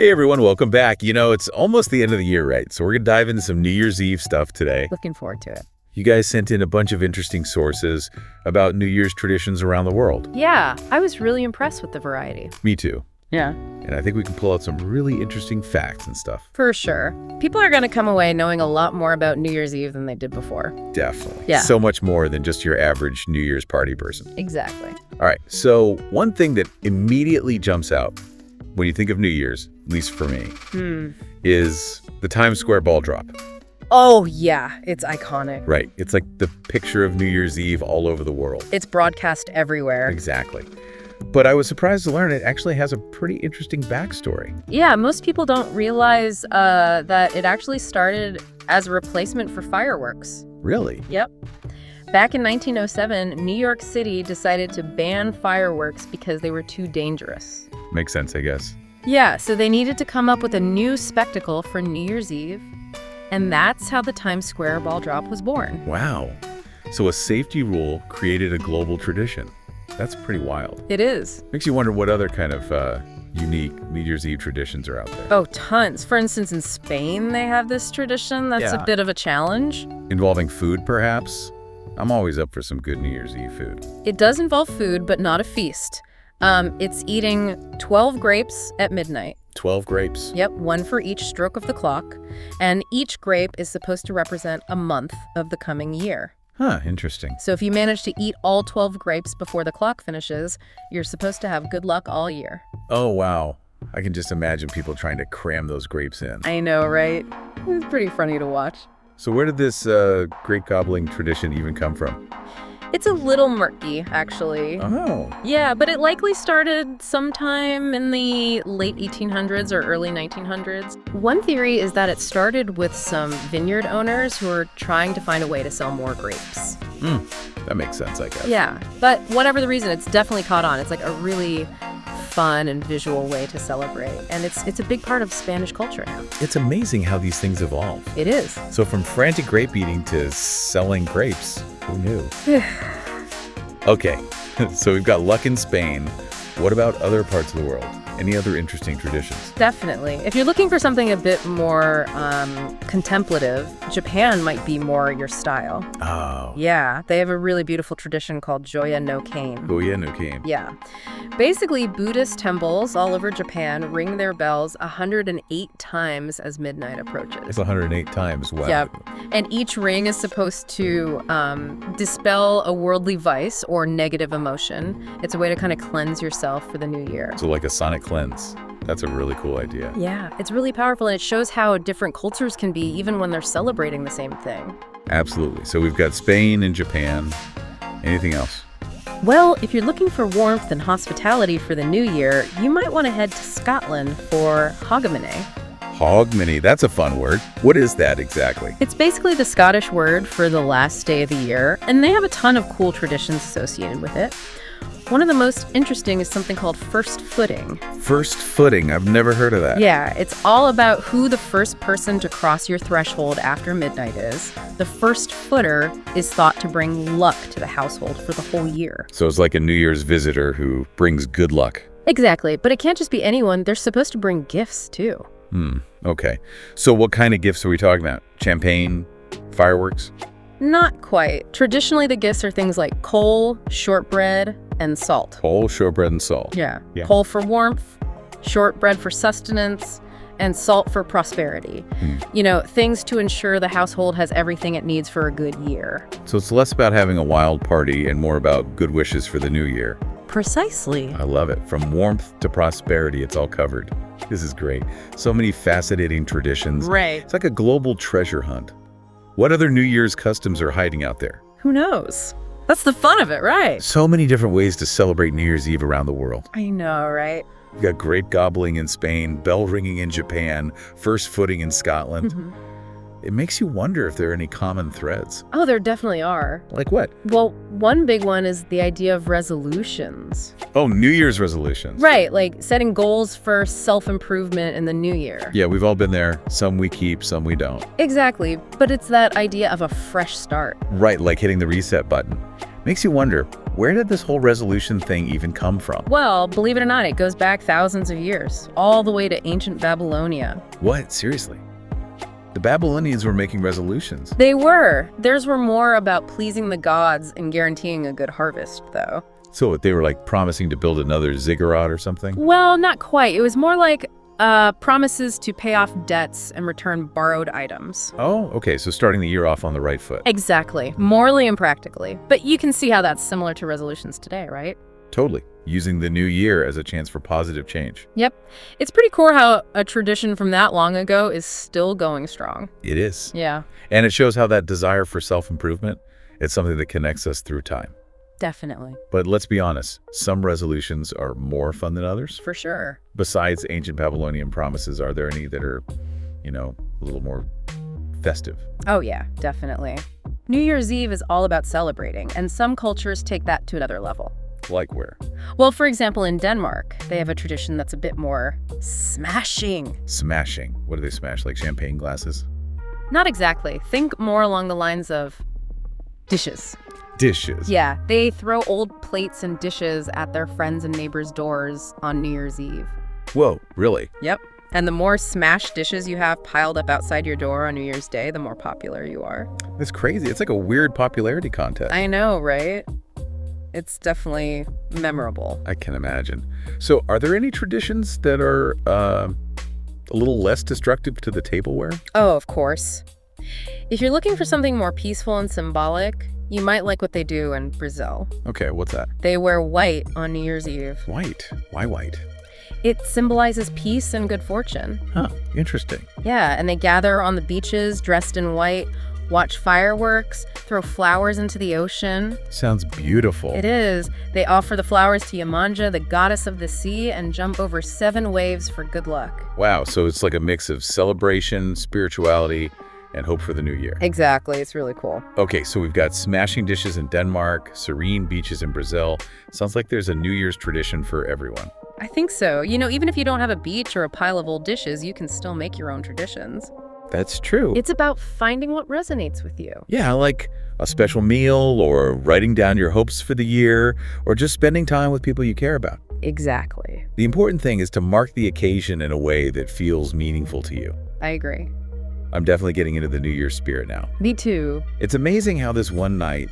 Hey everyone, welcome back. It's almost the end of the year, right? So we're going to dive into some New Year's Eve stuff today. Looking forward to it. You guys sent in a bunch of interesting sources about New Year's traditions around the world. Yeah, I was really impressed with the variety. Me too. Yeah. And I think we can pull out some really interesting facts and stuff. For sure. People are going to come away knowing a lot more about New Year's Eve than they did before. Definitely. Yeah. So much more than just your average New Year's party person. Exactly. All right, so one thing that immediately jumps out when you think of New Year's, at least for me, is the Times Square ball drop. Oh, yeah. It's iconic. Right. It's like the picture of New Year's Eve all over the world. It's broadcast everywhere. Exactly. But I was surprised to learn it actually has a pretty interesting backstory. Yeah, most people don't realize that it actually started as a replacement for fireworks. Really? Yep. Back in 1907, New York City decided to ban fireworks because they were too dangerous. Makes sense, I guess. Yeah, so they needed to come up with a new spectacle for New Year's Eve, and that's how the Times Square ball drop was born. Wow. So a safety rule created a global tradition. That's pretty wild. It is. Makes you wonder what other kind of unique New Year's Eve traditions are out there. Oh, tons. For instance, in Spain, they have this tradition that's a bit of a challenge. Involving food, perhaps? I'm always up for some good New Year's Eve food. It does involve food, but not a feast. It's eating 12 grapes at midnight. 12 grapes. Yep, one for each stroke of the clock. And each grape is supposed to represent a month of the coming year. Huh, interesting. So if you manage to eat all 12 grapes before the clock finishes, you're supposed to have good luck all year. Oh, wow. I can just imagine people trying to cram those grapes in. I know, right? It's pretty funny to watch. So where did this grape gobbling tradition even come from? It's a little murky, actually. Oh. Yeah, but it likely started sometime in the late 1800s or early 1900s. One theory is that it started with some vineyard owners who were trying to find a way to sell more grapes. That makes sense, I guess. Yeah, but whatever the reason, it's definitely caught on. It's like a really fun and visual way to celebrate. And it's a big part of Spanish culture now. It's amazing how these things evolve. It is. So from frantic grape eating to selling grapes, who knew? Okay, so we've got luck in Spain. What about other parts of the world? Any other interesting traditions? Definitely. If you're looking for something a bit more contemplative, Japan might be more your style. Oh. Yeah, they have a really beautiful tradition called Joya no Cane. Oh, yeah, no game. Yeah. Basically, Buddhist temples all over Japan ring their bells 108 times as midnight approaches. It's 108 times. Wow. Yep. And each ring is supposed to dispel a worldly vice or negative emotion. It's a way to kind of cleanse yourself for the new year. So like a sonic cleanse. That's a really cool idea. Yeah, it's really powerful, and it shows how different cultures can be even when they're celebrating the same thing. Absolutely. So we've got Spain and Japan. Anything else? Well, if you're looking for warmth and hospitality for the new year, you might want to head to Scotland for Hogmanay. Hogmanay, that's a fun word. What is that exactly? It's basically the Scottish word for the last day of the year, and they have a ton of cool traditions associated with it. One of the most interesting is something called first footing. First footing. I've never heard of that. Yeah, it's all about who the first person to cross your threshold after midnight is. The first footer is thought to bring luck to the household for the whole year. So it's like a New Year's visitor who brings good luck. Exactly, but it can't just be anyone. They're supposed to bring gifts, too. Okay. So what kind of gifts are we talking about? Champagne? Fireworks? Not quite. Traditionally, the gifts are things like coal, shortbread, and salt. Coal, shortbread, and salt. Yeah. Coal for warmth, shortbread for sustenance, and salt for prosperity. You know, things to ensure the household has everything it needs for a good year. So it's less about having a wild party and more about good wishes for the new year. Precisely. I love it. From warmth to prosperity, it's all covered. This is great. So many fascinating traditions. Right. It's like a global treasure hunt. What other New Year's customs are hiding out there? Who knows? That's the fun of it, right? So many different ways to celebrate New Year's Eve around the world. I know, right? We've got grape gobbling in Spain, bell ringing in Japan, first footing in Scotland. It makes you wonder if there are any common threads. Oh, there definitely are. Like what? Well, one big one is the idea of resolutions. Oh, New Year's resolutions. Right, like setting goals for self-improvement in the new year. Yeah, we've all been there. Some we keep, some we don't. Exactly, but it's that idea of a fresh start. Right, like hitting the reset button. Makes you wonder, where did this whole resolution thing even come from? Well, believe it or not, it goes back thousands of years, all the way to ancient Babylonia. What? Seriously? The Babylonians were making resolutions. They were. Theirs were more about pleasing the gods and guaranteeing a good harvest, though. So they were like promising to build another ziggurat or something? Well, not quite. It was more like promises to pay off debts and return borrowed items. Oh, okay, so starting the year off on the right foot. Exactly. Morally and practically. But you can see how that's similar to resolutions today, right? Totally. Using the new year as a chance for positive change. Yep. It's pretty cool how a tradition from that long ago is still going strong. It is. Yeah, And it shows how that desire for self-improvement, it's something that connects us through time. definitely. But let's be honest, some resolutions are more fun than others. For sure. Besides ancient Babylonian promises, are there any that are, a little more festive? Oh, yeah, definitely. New Year's Eve is all about celebrating, and some cultures take that to another level. Like where? Well, for example, in Denmark, they have a tradition that's a bit more smashing. Smashing. What do they smash? Like champagne glasses? Not exactly. Think more along the lines of dishes. Dishes. Yeah, they throw old plates and dishes at their friends' and neighbors' doors on New Year's Eve. Whoa, really? Yep. And the more smashed dishes you have piled up outside your door on New Year's Day, the more popular you are. That's crazy. It's like a weird popularity contest. I know, right? It's definitely memorable. I can imagine. So are there any traditions that are a little less destructive to the tableware? Oh, of course. If you're looking for something more peaceful and symbolic, you might like what they do in Brazil. Okay, what's that? They wear white on New Year's Eve. White. Why white? It symbolizes peace and good fortune. Huh, interesting. Yeah, and they gather on the beaches dressed in white, watch fireworks, throw flowers into the ocean. Sounds beautiful. It is. They offer the flowers to Yamanja, the goddess of the sea, and jump over 7 waves for good luck. Wow, so it's like a mix of celebration, spirituality, and hope for the new year. Exactly. It's really cool. Okay, so we've got smashing dishes in Denmark, serene beaches in Brazil. Sounds like there's a New Year's tradition for everyone. I think so. You know, even if you don't have a beach or a pile of old dishes, you can still make your own traditions. That's true. It's about finding what resonates with you. Yeah, like a special meal or writing down your hopes for the year or just spending time with people you care about. Exactly. The important thing is to mark the occasion in a way that feels meaningful to you. I agree. I'm definitely getting into the New Year's spirit now. Me too. It's amazing how this one night,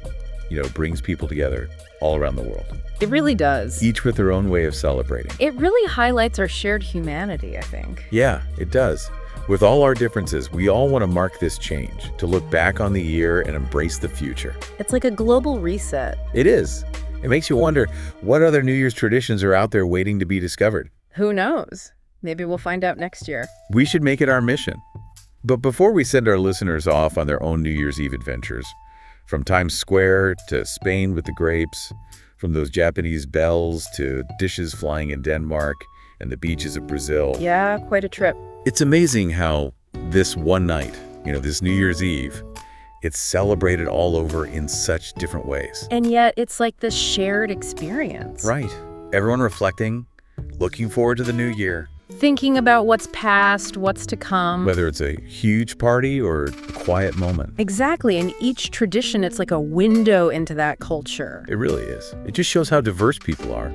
brings people together all around the world, It really does. each with their own way of celebrating. It really highlights our shared humanity, I think. Yeah, it does. With all our differences, we all want to mark this change, to look back on the year and embrace the future. It's like a global reset. It is. It makes you wonder what other New Year's traditions are out there waiting to be discovered. Who knows? Maybe we'll find out next year. We should make it our mission. But before we send our listeners off on their own New Year's Eve adventures, from Times Square to Spain with the grapes, from those Japanese bells to dishes flying in Denmark and the beaches of Brazil. Yeah, quite a trip. It's amazing how this one night, this New Year's Eve, it's celebrated all over in such different ways. And yet it's like this shared experience. Right. Everyone reflecting, looking forward to the new year. Thinking about what's past, what's to come. Whether it's a huge party or a quiet moment. Exactly. In each tradition, it's like a window into that culture. It really is. It just shows how diverse people are,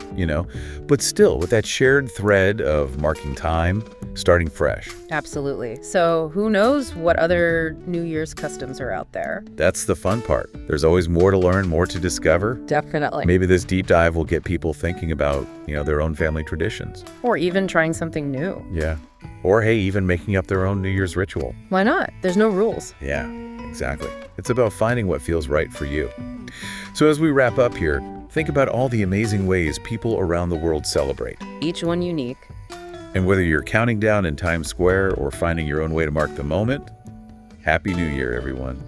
But still, with that shared thread of marking time, starting fresh. Absolutely. So who knows what other New Year's customs are out there? That's the fun part. There's always more to learn, more to discover. Definitely. Maybe this deep dive will get people thinking about, their own family traditions. Or even trying something new. Yeah. Or, hey, even making up their own New Year's ritual. Why not? There's no rules. Yeah, exactly. It's about finding what feels right for you. So as we wrap up here, think about all the amazing ways people around the world celebrate. Each one unique. And whether you're counting down in Times Square or finding your own way to mark the moment, Happy New Year, everyone.